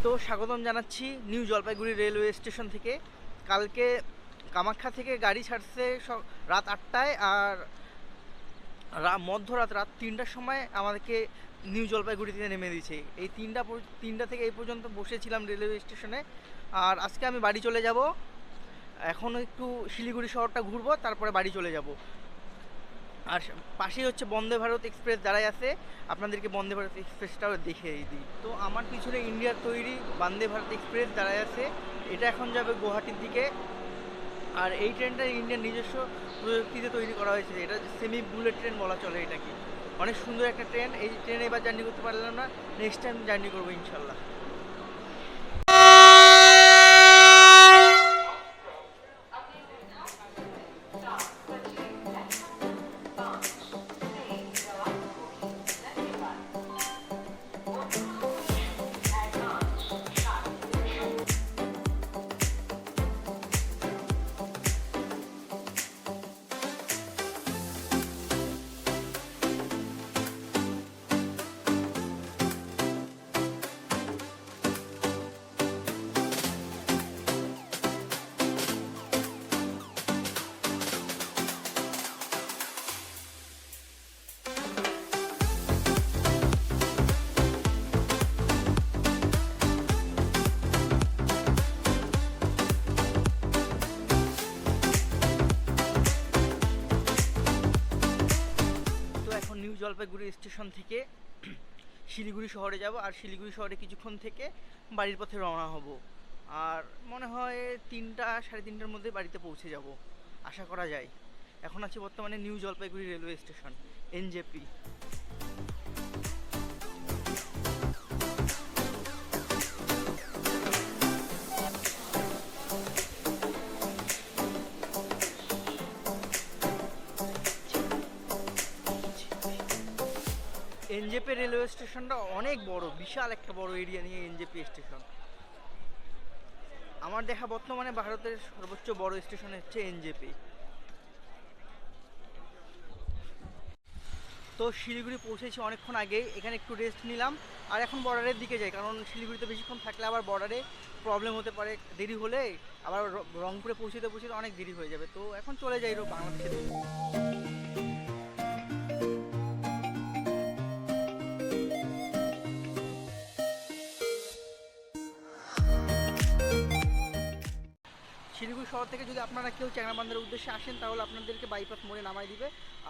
তো স্বাগতম জানাচ্ছি নিউ জলপাইগুড়ি রেলওয়ে স্টেশন থেকে। কালকে কামাখ্যা থেকে গাড়ি ছাড়ছে রাত 8টায়, আর মধ্যরাত রাত 3টার সময় আমাদেরকে নিউ জলপাইগুড়িতে নেমে দিয়েছে। এই তিনটা থেকে এই পর্যন্ত বসেছিলাম রেলওয়ে স্টেশনে। আর আজকে আমি বাড়ি চলে যাব। এখন একটু শিলিগুড়ি শহরটা ঘুরবো, তারপরে বাড়ি চলে যাব। আর পাশেই হচ্ছে বন্দে ভারত এক্সপ্রেস দাঁড়ায় আছে, আপনাদেরকে বন্দে ভারত এক্সপ্রেসটাও দেখিয়ে দিই। তো আমার পিছনে ইন্ডিয়ার তৈরি বন্দে ভারত এক্সপ্রেস দাঁড়ায় আছে, এটা এখন যাবে গুয়াহাটির দিকে। আর এই ট্রেনটা ইন্ডিয়ার নিজস্ব প্রযুক্তিতে তৈরি করা হয়েছে, এটা সেমি বুলেট ট্রেন বলা চলে এটাকে। অনেক সুন্দর একটা ট্রেন। এই ট্রেনে এবার জার্নি করতে পারলাম না, নেক্সট টাইম জার্নি করবো ইনশাল্লাহ। নিউ জলপাইগুড়ি স্টেশন থেকে শিলিগুড়ি শহরে যাব, আর শিলিগুড়ি শহরে কিছুক্ষণ থেকে বাড়ির পথে রওনা হব। আর মনে হয় 3টা সাড়ে 3টার মধ্যে বাড়িতে পৌঁছে যাব, আশা করা যায়। এখন আছি বর্তমানে new Jalpaiguri railway station, NJP. NJP railway স্টেশনটা অনেক বড়, বিশাল একটা বড় এরিয়া নিয়ে এনজেপি স্টেশন। আমার দেখা বর্তমানে ভারতের সর্বোচ্চ বড় স্টেশন হচ্ছে এনজেপি। তো শিলিগুড়ি পৌঁছেছি অনেকক্ষণ আগে, এখানে একটু রেস্ট নিলাম। আর এখন বর্ডারের দিকে যাই, কারণ শিলিগুড়িতে বেশিক্ষণ থাকলে আবার বর্ডারে প্রবলেম হতে পারে, দেরি হলে আবার রংপুরে পৌঁছতে অনেক দেরি হয়ে যাবে। তো এখন চলে যাই বাংলাদেশের দিকে। শিলিগুড়ি শহর থেকে যদি আপনারা কেউ চ্যাংড়াবান্ধার উদ্দেশ্যে আসেন, তাহলে আপনাদেরকে বাইপাস মোড়ে নামাই দিবে।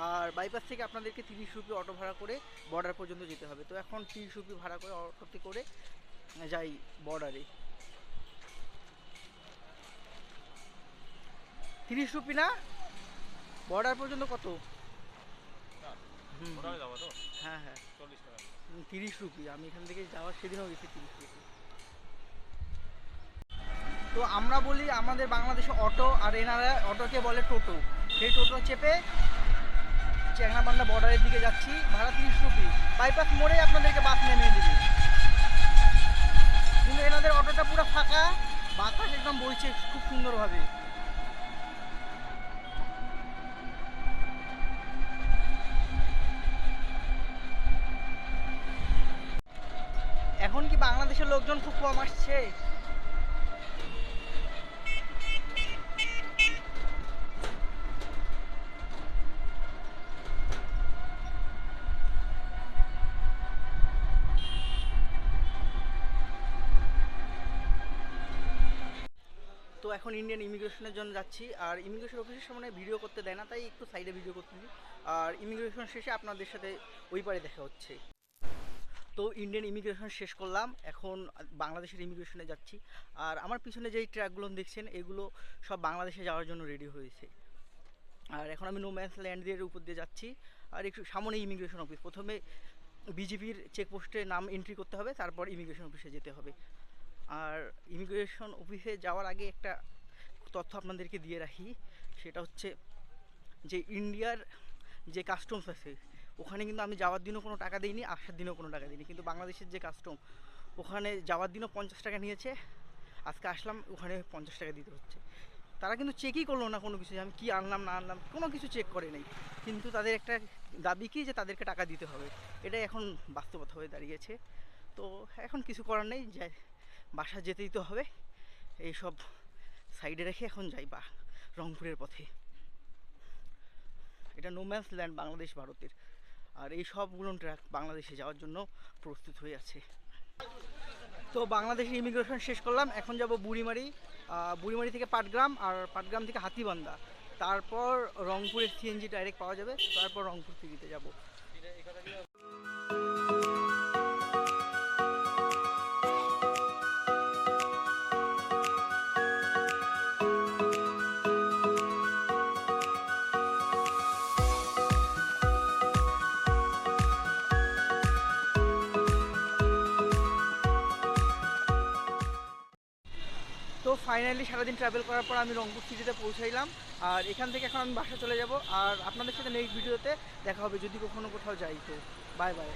আর বাইপাস থেকে আপনাদেরকে 30 রুপি অটো ভাড়া করে বর্ডার পর্যন্ত যেতে হবে। তো এখন 30 রুপি ভাড়া করে অটোতে করে যাই বর্ডারে। 30 রুপি না, বর্ডার পর্যন্ত কত? হ্যাঁ হ্যাঁ, 30 রুপি। আমি এখান থেকে যাওয়ার সেদিনও গেছি 30 রুপি। তো আমরা বলি আমাদের বাংলাদেশে অটো, আর এনারা অটোকে বলে টোটো। সেই টোটো চেপে চ্যাংড়াবান্ধা বর্ডারের দিকে যাচ্ছি, ভাড়া 30 রুপি। বাইপাস মোড়ে আপনাদেরকে বাস নেমে দিবে। কিন্তু এনাদের অটোটা পুরো ফাঁকা, বাতাস একদম বইছে খুব সুন্দরভাবে। এখন কি বাংলাদেশের লোকজন খুব কম আসছে? তো এখন ইন্ডিয়ান ইমিগ্রেশনের জন্য যাচ্ছি, আর ইমিগ্রেশন অফিসের সামনে ভিডিও করতে দেয় না, তাই একটু সাইডে ভিডিও করতেছি। আর ইমিগ্রেশন শেষে আপনাদের সাথে ওই পারে দেখা হচ্ছে। তো ইন্ডিয়ান ইমিগ্রেশন শেষ করলাম, এখন বাংলাদেশের ইমিগ্রেশনে যাচ্ছি। আর আমার পিছনে যেই ট্র্যাকগুলো দেখছেন, এগুলো সব বাংলাদেশে যাওয়ার জন্য রেডি হয়েছে। আর এখন আমি নোম্যান্স ল্যান্ড দিয়ে উপর দিয়ে যাচ্ছি। আর একটু সামনে ইমিগ্রেশন অফিস, প্রথমে বিজিপির চেকপোস্টে নাম এন্ট্রি করতে হবে, তারপর ইমিগ্রেশন অফিসে যেতে হবে। আর ইমিগ্রেশন অফিসে যাওয়ার আগে একটা তথ্য আপনাদেরকে দিয়ে রাখি, সেটা হচ্ছে যে ইন্ডিয়ার যে কাস্টমস আছে, ওখানে কিন্তু আমি যাওয়ার দিনও কোনো টাকা দিইনি, আসার দিনও কোনো টাকা দিইনি। কিন্তু বাংলাদেশের যে কাস্টম, ওখানে যাওয়ার দিনও 50 টাকা নিয়েছে, আজকে আসলাম ওখানে 50 টাকা দিতে হচ্ছে। তারা কিন্তু চেকই করলো না কোনো কিছু, আমি কি আনলাম না আনলাম কোনো কিছু চেক করে নেই। কিন্তু তাদের একটা দাবি কি যে তাদেরকে টাকা দিতে হবে, এটাই এখন বাস্তবতা হয়ে দাঁড়িয়েছে। তো এখন কিছু করার নেই, বাসা যেতেই তো হবে, এইসব সাইডে রেখে এখন যাই বা রংপুরের পথে। এটা নোম্যান্স ল্যান্ড বাংলাদেশ ভারতের, আর এই সবগুলো ট্রাক বাংলাদেশে যাওয়ার জন্য প্রস্তুত হয়ে আছে। তো বাংলাদেশের ইমিগ্রেশন শেষ করলাম, এখন যাব বুড়িমারি। বুড়িমারি থেকে পাটগ্রাম, আর পাটগ্রাম থেকে হাতিবান্ধা, তারপর রংপুরের সিএনজি ডাইরেক্ট পাওয়া যাবে, তারপর রংপুর সিটিতে যাব। তো ফাইনালি সারাদিন ট্রাভেল করার পর আমি রংপুর সিটিতে পৌঁছাইলাম, আর এখান থেকে এখন আমি বাসা চলে যাব। আর আপনাদের সাথে নেক্সট ভিডিওতে দেখা হবে যদি কখনো কোথাও যাই। তো বাই বাই।